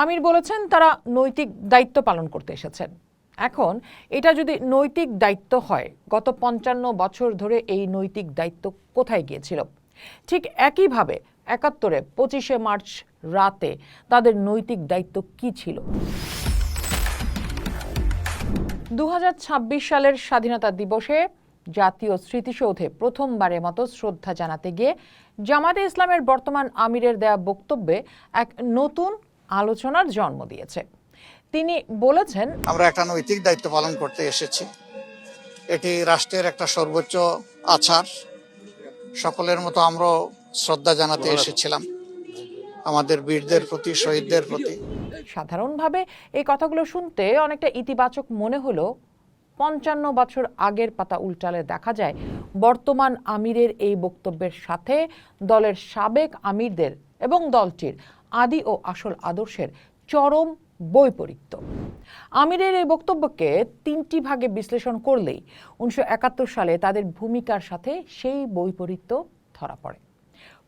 আমির বলেছেন তারা নৈতিক দায়িত্ব পালন করতে এসেছেন। এখন এটা যদি নৈতিক দায়িত্ব হয়, গত ৫৫ বছর ধরে এই নৈতিক দায়িত্ব কোথায় গিয়েছিল? ঠিক একইভাবে ৭১-এ ২৫শে মার্চ রাতে তাদের নৈতিক দায়িত্ব কি ছিল? ২০২৬ সালের স্বাধীনতা দিবসে জাতীয় স্মৃতিসৌধে প্রথমবারের মতো শ্রদ্ধা জানাতে গিয়ে জামায়াতে ইসলামের বর্তমান আমিরের দেয়া বক্তব্যে এক নতুন আলোচনার জন্ম দিয়েছে। তিনি বলেছেন, আমরা একটা নৈতিক দায়িত্ব পালন করতে এসেছি। এটি রাষ্ট্রের একটা সর্বোচ্চ আচার। সকলের মতো আমরাও শ্রদ্ধা জানাতে এসেছিলাম আমাদের বীরদের প্রতি, শহীদদের প্রতি। সাধারণভাবে এই কথাগুলো শুনতে অনেকটা ইতিবাচক মনে হলো। ৫৫ বছর আগের পাতা উল্টালে দেখা যায় বর্তমান আমিরের এই বক্তব্যের সাথে দলের সাবেক আমিরদের এবং দলটির আদি ও আসল আদর্শের চরম বৈপরীত্য। আমিরের এই বক্তব্যকে ৩টি ভাগে বিশ্লেষণ করলেই ১৯৭১ সালে তাদের ভূমিকার সাথে সেই বৈপরীত্য ধরা পড়ে।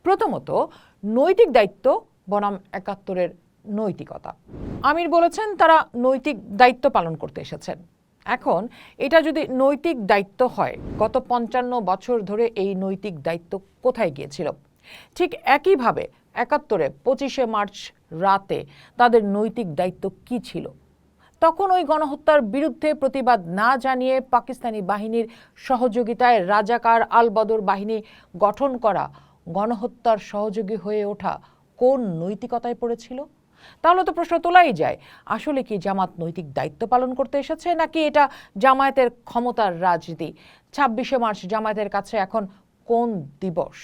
প্রথমত, নৈতিক দায়িত্ব বনাম ৭১-এর নৈতিকতা। আমির বলেছেন তারা নৈতিক দায়িত্ব পালন করতে এসেছেন। এখন এটা যদি নৈতিক দায়িত্ব হয়, গত ৫৫ বছর ধরে এই নৈতিক দায়িত্ব কোথায় গিয়েছিল? ঠিক একইভাবে ৭১-এ ২৫শে মার্চ রাতে তাদের নৈতিক দায়িত্ব কি ছিল? তখন ওই গণহত্যার বিরুদ্ধে প্রতিবাদ না জানিয়ে পাকিস্তানি বাহিনীর সহযোগিতায় রাজাকার আল বদর বাহিনী গঠন করা গণহত্যার সহযোগী হয়ে ওঠা কোন নৈতিকতায় পড়েছিল? তাহলে তো প্রশ্ন তোলাই যায়, আসলে কি জামাত নৈতিক দায়িত্ব পালন করতে এসেছে, নাকি এটা জামায়াতের ক্ষমতার রাজনীতি? ২৬শে মার্চ জামায়াতের কাছে এখন কোন দিবস?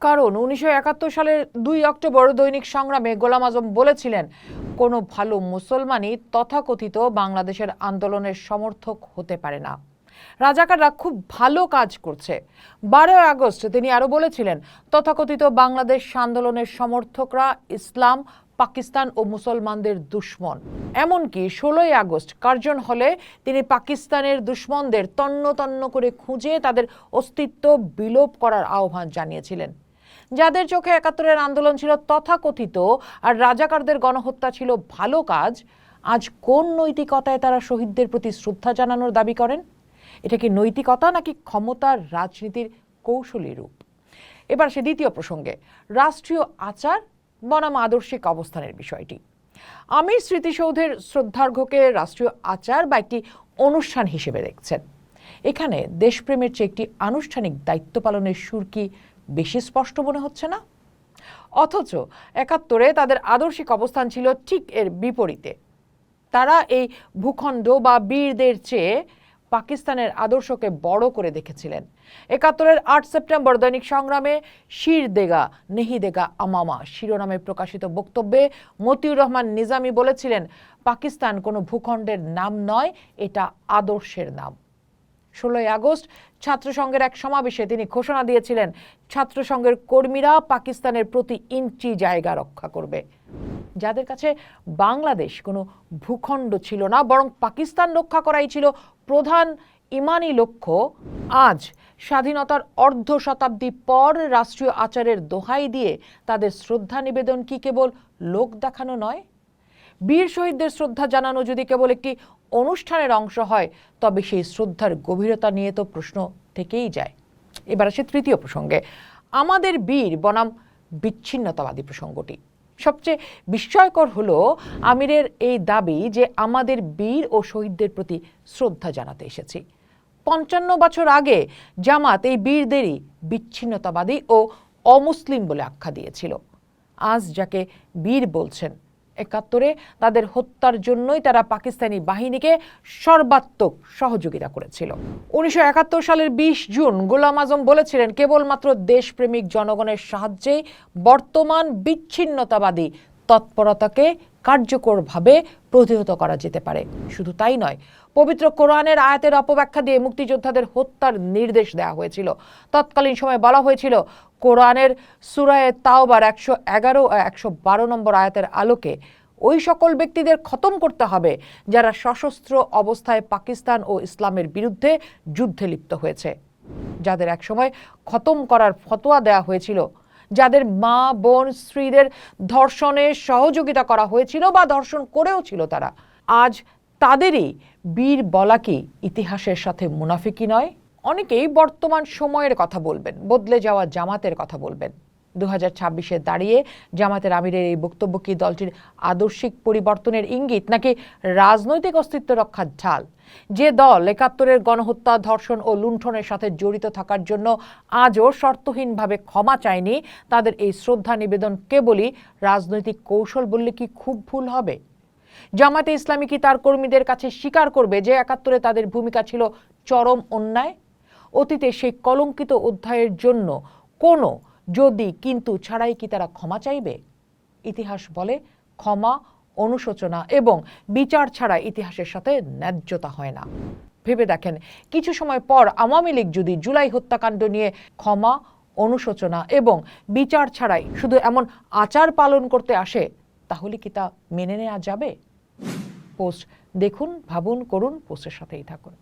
কারণ ১৯৭১ সালের ২ অক্টোবর দৈনিক সংগ্রামে গোলাম আজম বলেছিলেন, কোনো ভালো মুসলমানই তথাকথিত বাংলাদেশের আন্দোলনের সমর্থক হতে পারে না। রাজাকাররা খুব ভালো কাজ করছে। ১২ আগস্ট তিনি আরো বলেছিলেন, তথাকথিত বাংলাদেশ আন্দোলনের সমর্থকরা ইসলাম, পাকিস্তান ও মুসলমানদের দুশ্মন। এমনকি ১৬ই আগস্ট কার্জন হলে তিনি পাকিস্তানের দুশ্মনদের তন্ন তন্ন করে খুঁজে তাদের অস্তিত্ব বিলোপ করার আহ্বান জানিয়েছিলেন। যাদের চোখে ৭১-এর আন্দোলন ছিল তথাকথিত আর রাজাকারদের গণহত্যা ছিল ভালো কাজ, আজ কোন নৈতিকতায় তারা শহীদদের প্রতি শ্রদ্ধা জানানোর দাবি করেন? এটা কি নৈতিকতা নাকি ক্ষমতার রাজনীতির কৌশলী রূপ? এবার সে দ্বিতীয় প্রসঙ্গে, রাষ্ট্রীয় আচার বনাম আদর্শিক অবস্থানের বিষয়টি। আমির স্মৃতিসৌধের শ্রদ্ধার্ঘ্যকে রাষ্ট্রীয় আচার বা একটি অনুষ্ঠান হিসেবে দেখছেন। এখানে দেশপ্রেমের চেয়ে একটি আনুষ্ঠানিক দায়িত্ব পালনের সুর কি বেশি স্পষ্ট মনে হচ্ছে না? অথচ ৭১-এ তাদের আদর্শিক অবস্থান ছিল ঠিক এর বিপরীতে। তারা এই ভূখণ্ড বা বীরদের চেয়ে পাকিস্তানের আদর্শকে বড় করে দেখেছিলেন। ৭১-এর ৮ সেপ্টেম্বর দৈনিক সংগ্রামে শির দেগা নেহি দেগা আমামা শিরোনামে প্রকাশিত বক্তব্যে মতিউর রহমান নিজামী বলেছিলেন, পাকিস্তান কোনো ভূখণ্ডের নাম নয়, এটা আদর্শের নাম। ১৬ই আগস্ট ছাত্রসংঘের এক সমাবেশে তিনি ঘোষণা দিয়েছিলেন, ছাত্রসংঘের কর্মীরা পাকিস্তানের প্রতি ইঞ্চি জায়গা রক্ষা করবে। যাদের কাছে বাংলাদেশ কোনো ভূখণ্ড ছিল না, বরং পাকিস্তান রক্ষা করাই ছিল প্রধান ইমানি লক্ষ্য, আজ স্বাধীনতার অর্ধ শতাব্দী পর রাষ্ট্রীয় আচারের দোহাই দিয়ে তাদের শ্রদ্ধা নিবেদন কি কেবল লোক দেখানো নয়? বীর শহীদদের শ্রদ্ধা জানানো যদি কেবল একটি অনুষ্ঠানের অংশ হয়, তবে সেই শ্রদ্ধার গভীরতা নিয়ে তো প্রশ্ন থেকেই যায়। এবার আসে তৃতীয় প্রসঙ্গে, আমাদের বীর বনাম বিচ্ছিন্নতাবাদী প্রসঙ্গটি। সবচেয়ে বিস্ময়কর হলো আমিরের এই দাবি যে আমাদের বীর ও শহীদদের প্রতি শ্রদ্ধা জানাতে এসেছি। ৫৫ বছর আগে জামাত এই বীরদেরই বিচ্ছিন্নতাবাদী ও অমুসলিম বলে আখ্যা দিয়েছিল। আজ যাকে বীর বলছেন, ৭১-এ তাদের হত্যার জন্যই তারা পাকিস্তানি বাহিনীকে সর্বাত্মক সহযোগিতা করেছিল। ১৯৭১ সালের ২০ জুন গোলাম আজম বলেছিলেন, কেবলমাত্র দেশপ্রেমিক জনগণের সাহায্যেই বর্তমান বিচ্ছিন্নতাবাদী তৎপরতাকে কার্যকরভাবে প্রতিহত করা যেতে পারে। শুধু তাই নয়, পবিত্র কোরআনের আয়াতের অপব্যাখ্যা দিয়ে মুক্তিযোদ্ধাদের হত্যার নির্দেশ দেওয়া হয়েছিল। তৎকালীন সময়ে বলা হয়েছিল, কোরআনের সূরায়ে তাওবার ১১১ ও ১১২ নম্বর আয়াতের আলোকে ওই সকল ব্যক্তিদের খতম করতে হবে যারা সশস্ত্র অবস্থায় পাকিস্তান ও ইসলামের বিরুদ্ধে যুদ্ধে লিপ্ত হয়েছে। যাদের একসময় খতম করার ফতোয়া দেওয়া হয়েছিল, যাদের মা বোন স্ত্রীদের ধর্ষণে সহযোগিতা করা হয়েছিল বা ধর্ষণ করেও ছিল তারা, আজ তাদেরই বীর বলা কি ইতিহাসের সাথে মুনাফিকি নয়? অনেকেই বর্তমান সময়ের কথা বলবেন, বদলে যাওয়া জামাতের কথা বলবেন। 2026-এ দাঁড়িয়ে জামাতের আমিরের এই বক্তব্য কি দলটির আদর্শিক পরিবর্তনের ইঙ্গিত, নাকি রাজনৈতিক অস্তিত্ব রক্ষার ঢাল? যে দল 71-এর গণহত্যা, ধর্ষণ ও লুণ্ঠনের সাথে জড়িত থাকার জন্য আজও শর্তহীনভাবে ক্ষমা চায়নি, তাদের এই শ্রদ্ধা নিবেদন কেবলই রাজনৈতিক কৌশল বললে কি খুব ভুল হবে? জামাতে ইসলামী কি তার কর্মীদের কাছে স্বীকার করবে যে 71-এ তাদের ভূমিকা ছিল চরম অন্যায়? অতীতে সেই কলঙ্কিত অধ্যায়ের জন্য কোনো যদি কিন্তু ছাড়াই কি তারা ক্ষমা চাইবে? ইতিহাস বলে ক্ষমা, অনুশোচনা এবং বিচার ছাড়া ইতিহাসের সাথে ন্যায্যতা হয় না। ভেবে দেখেন, কিছু সময় পর আওয়ামী লীগ যদি জুলাই হত্যাকাণ্ড নিয়ে ক্ষমা, অনুশোচনা এবং বিচার ছাড়াই শুধু এমন আচার পালন করতে আসে, তাহলে কি তা মেনে নেওয়া যাবে? পোস্ট দেখুন, ভাবুন, করুন, পোস্টের সাথেই থাকুন।